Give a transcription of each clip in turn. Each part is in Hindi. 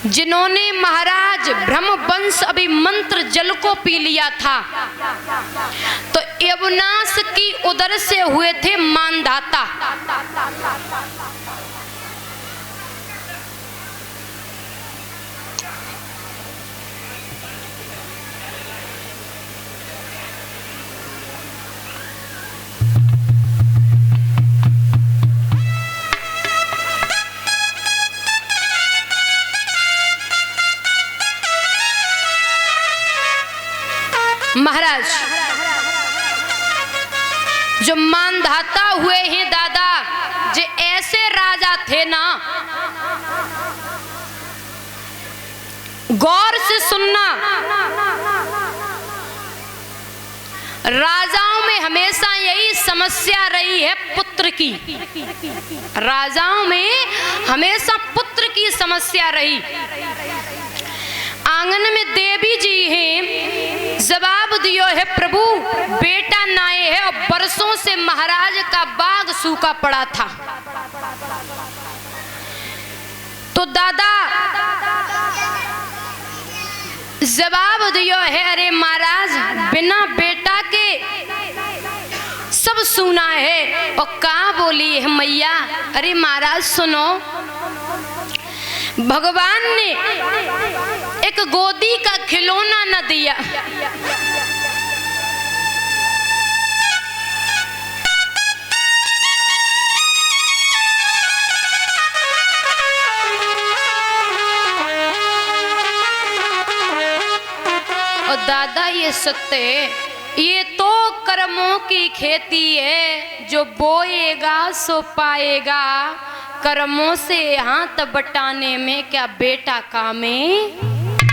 जिन्होंने महाराज ब्रह्मवंश अभिमंत्र जल को पी लिया था, तो यवनाश की उदर से हुए थे मानधाता। महाराज जो मानधाता हुए हैं दादा, जो ऐसे राजा थे ना, गौर से सुनना, राजाओं में हमेशा यही समस्या रही है पुत्र की। राजाओं में हमेशा पुत्र की समस्या रही। आंगन में देवी जी हैं, जवाब दियो है प्रभु बेटा नाए है, और बरसों से महाराज का बाग सूखा पड़ा था। तो दादा जवाब दियो है, अरे महाराज बिना बेटा के सब सुना है। और कहा बोली है मैया, अरे महाराज सुनो, भगवान ने एक गोदी का खिलौना न दिया, और दादा ये सत्य है, ये तो कर्मों की खेती है, जो बोएगा सो पाएगा। कर्मों से हाथ बटाने में क्या बेटा काम में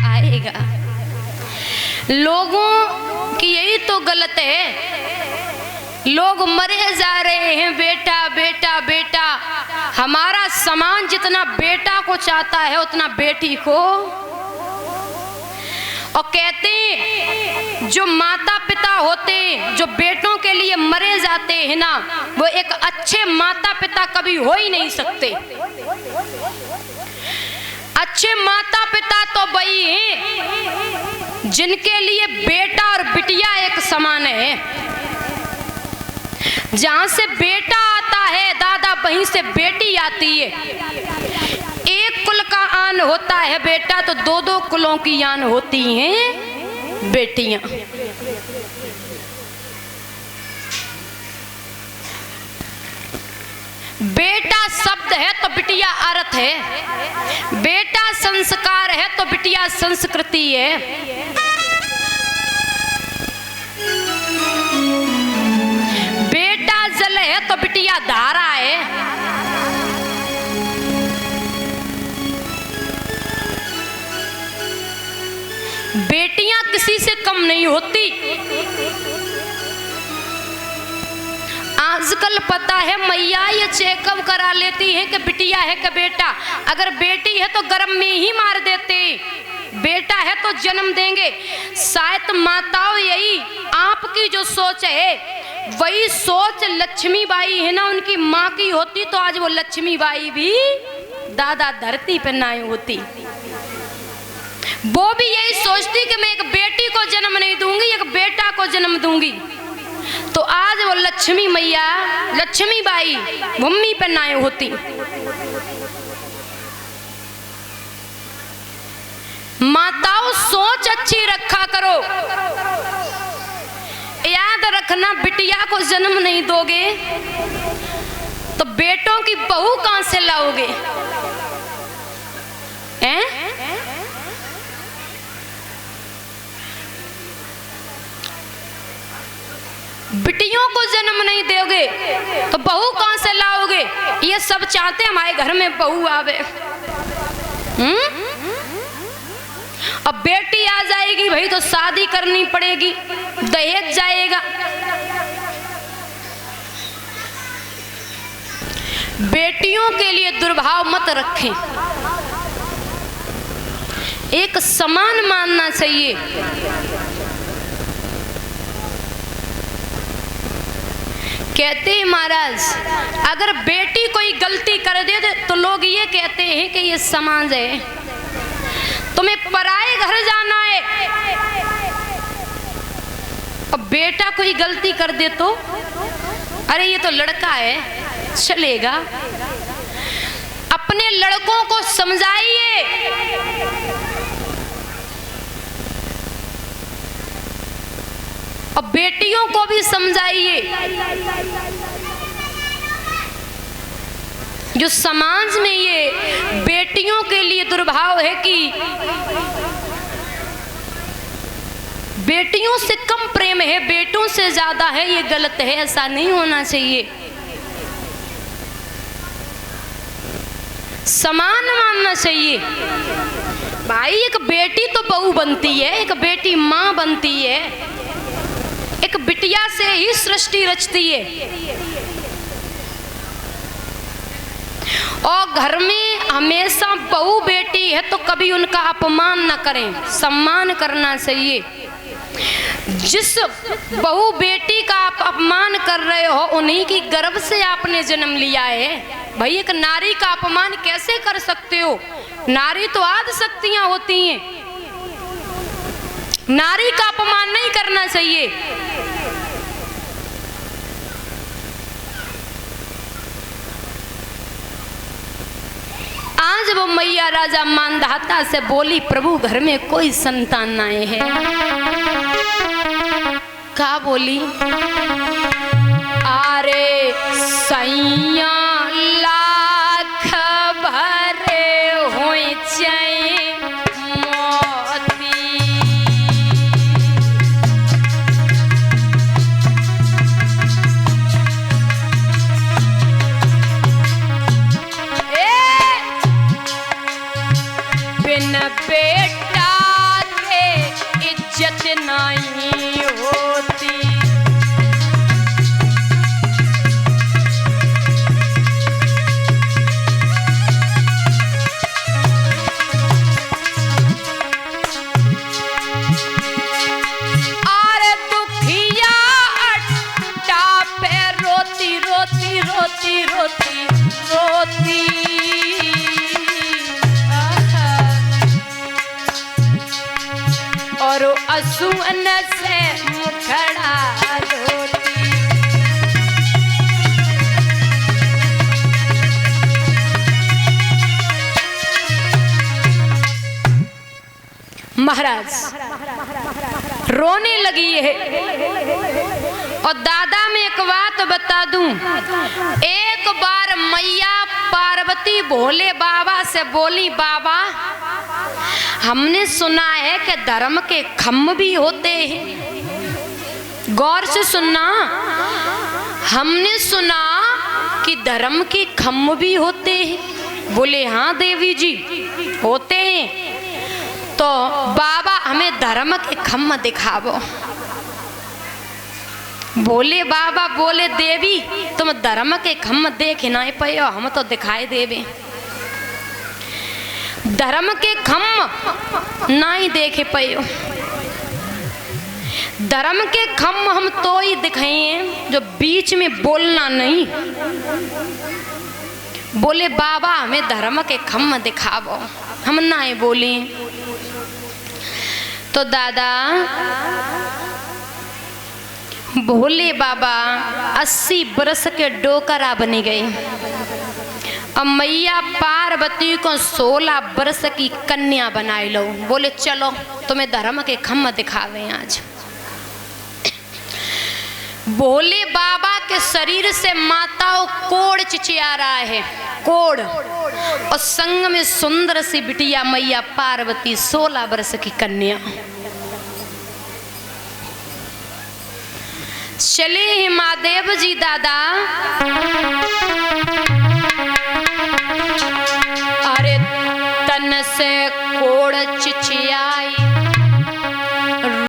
आएगा। लोगों की यही तो गलत है, लोग मरे जा रहे हैं बेटा बेटा बेटा। हमारा समाज जितना बेटा को चाहता है उतना बेटी को। और कहते हैं जो माता पिता होते, जो बेटों के लिए मरे जाते हैं ना, वो एक अच्छे माता पिता कभी हो ही नहीं सकते। अच्छे माता पिता तो वही हैं जिनके लिए बेटा और बिटिया एक समान है। जहां से बेटा आता है दादा, वहीं से बेटी आती है। एक कुल का आन होता है बेटा, तो दो दो कुलों की आन होती हैं बेटियां। बेटा शब्द है तो बिटिया अर्थ है, बेटा संस्कार है तो बिटिया संस्कृति है। बेटा जल है तो बिटिया धारा है। बेटियां किसी से कम नहीं होती। आजकल पता है मैया ये चेकअप करा लेती है कि बिटिया है कि बेटा। अगर बेटी है तो गर्भ में ही मार देते, बेटा है तो जन्म देंगे। शायद माताओं यही आपकी जो सोच है, वही सोच लक्ष्मीबाई है ना, उनकी माँ की होती तो आज वो लक्ष्मीबाई भी दादा धरती पर ना होती। वो भी यही सोचती कि मैं एक बेटी को जन्म नहीं दूंगी, एक बेटा को जन्म दूंगी, तो आज वो लक्ष्मी मैया लक्ष्मीबाई भूमि पर ना होती। माताओं सोच अच्छी रखा करो। याद रखना, बिटिया को जन्म नहीं दोगे तो बेटों की बहू कहां से लाओगे? हैं? बिटियों को जन्म नहीं दोगे तो बहू कहां से लाओगे? ये सब चाहते हमारे घर में बहू आवे। अब बेटी आ जाएगी भाई तो शादी करनी पड़ेगी, दहेज जाएगा। बेटियों के लिए दुर्भाव मत रखें, एक समान मानना चाहिए। कहते हैं महाराज, अगर बेटी कोई गलती कर दे तो लोग ये कहते हैं कि ये समाज है, तुम्हें पराए घर जाना है। और बेटा कोई गलती कर दे तो अरे ये तो लड़का है चलेगा। अपने लड़कों को समझाइए, और बेटियों को भी समझाइए। जो समाज में ये बेटियों के लिए दुर्भाव है कि बेटियों से कम प्रेम है, बेटों से ज्यादा है, ये गलत है, ऐसा नहीं होना चाहिए। समान मानना चाहिए। भाई एक बेटी तो बहू बनती है, एक बेटी माँ बनती है, एक बिटिया से ही सृष्टि रचती है। और घर में हमेशा बहू बेटी है तो कभी उनका अपमान न करें, सम्मान करना चाहिए। जिस बहू बेटी का आप अपमान कर रहे हो उन्हीं की गर्भ से आपने जन्म लिया है। भाई एक नारी का अपमान कैसे कर सकते हो? नारी तो आदि शक्तियां होती हैं, नारी का अपमान नहीं करना चाहिए। आज वो मैया राजा मानधाता से बोली, प्रभु घर में कोई संतान नहीं है। क्या बोली? अरे सैया लाख भरे होई चाहे मोती। बिन बेटा के इज्जत नहीं होती। अरे दुखिया अट्टा पे रोती रोती रोती रोती रोती और असुअन से मुखड़ा धोती। महाराज रोने लगी है। और दादा मैं एक बात बता दूं, एक बार मैया पार्वती भोले बाबा से बोली, बाबा हमने सुना है कि धर्म के खम्भ भी होते हैं। गौर से सुनना, हमने सुना कि धर्म के खम्भ भी होते हैं। बोले हाँ देवी जी होते हैं। तो बाबा हमें धर्म के खम्भ दिखावो। बोले बाबा, बोले देवी तुम धर्म के खम्भ देख नहीं पायो, हम तो दिखाई देवे। धर्म के खम्भ नहीं देखे पायो। धर्म के खम्भ हम तो ही दिखाए जो बीच में बोलना नहीं। बोले बाबा हमें धर्म के खम्भ दिखावो, हम नहीं बोले। तो दादा भोले बाबा 80 बरस के डोकरा बनी गई। अब मैया पार्वती को 16 बरस की कन्या बनाई लो। बोले चलो तुम्हें धर्म के खम्भ दिखावे आज। भोले बाबा के शरीर से माताओं कोड़ चिचिया रहा है, कोड़। और संग में सुंदर सी बिटिया मैया पार्वती 16 वर्ष की कन्या। चले हैं महादेव जी दादा